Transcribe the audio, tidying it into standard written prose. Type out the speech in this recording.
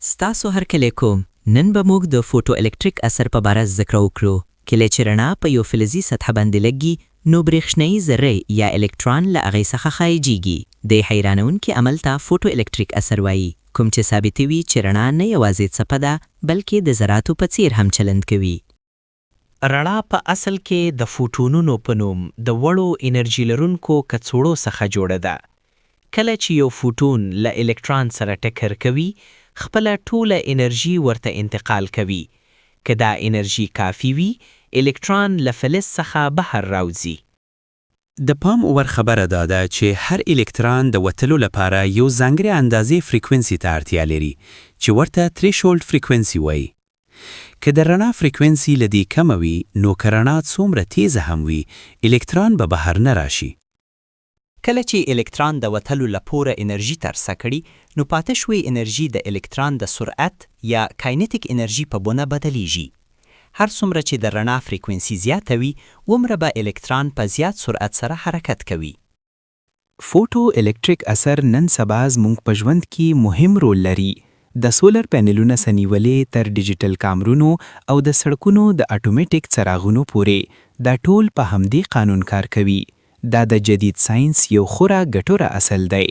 ستاسو هرکلی کوم نن به موږ د فوټو الکتریک اثر په باره ذکر وکړو. کله چې رڼا په یو فلزي سطح باندې لګي نو برېښنايي ذرې یا الکترون له هغې څخه خارجېږي. د حیرانونکي عمل ته فوټو الکتریک اثر وایي، کوم چې ثابتوي چې رڼا نه یوازې څپه ده بلکې د ذراتو په څیر هم چلند کوي. رڼا په اصل کې د فوټونونو په نوم د وړو انرژي لرونکو کڅوړو څخه جوړه ده. کله چې یو فوټون له الکترون سره ټکر کوي، خپله ټوله انرژي ورته انتقال کوي. که دا انرژي کافي وي، الکترون له فلز څخه بهر راوځي. د پام وړ خبره دا ده چې هر الکترون د وتلو لپاره یو ځانګړې اندازې فریکوینسي ته اړتیا لري چې ورته تریشولډ فریکوینسي وایي. که د رڼا فریکوینسي له دې کمه وي نو که رڼا څومره تیزه هم وي، الکترون به بهر نه راشي. کله چې الکترون د وتلو لپاره انرژي ترسره کړي نو پاتې شوې انرژي د الکترون د سرعت یا کاینټیک انرژي په بڼه بدلیږي. هر څومره چې د رڼا فریکوینسي زیاته وي، ومره به الکترون په زیات سرعت سره حرکت کوي. فوټو الکتریک اثر نن سبا زموږ په ژوند کې مهم رول لري. د سولر پینلونو سنیولې تر ډیجیټل کامرونو او د سړکونو د اټومیټیک څراغونو پورې دا ټول په همدې قانون کار کوي. دا د جدید ساينس یو خورا ګټوره اصل دی.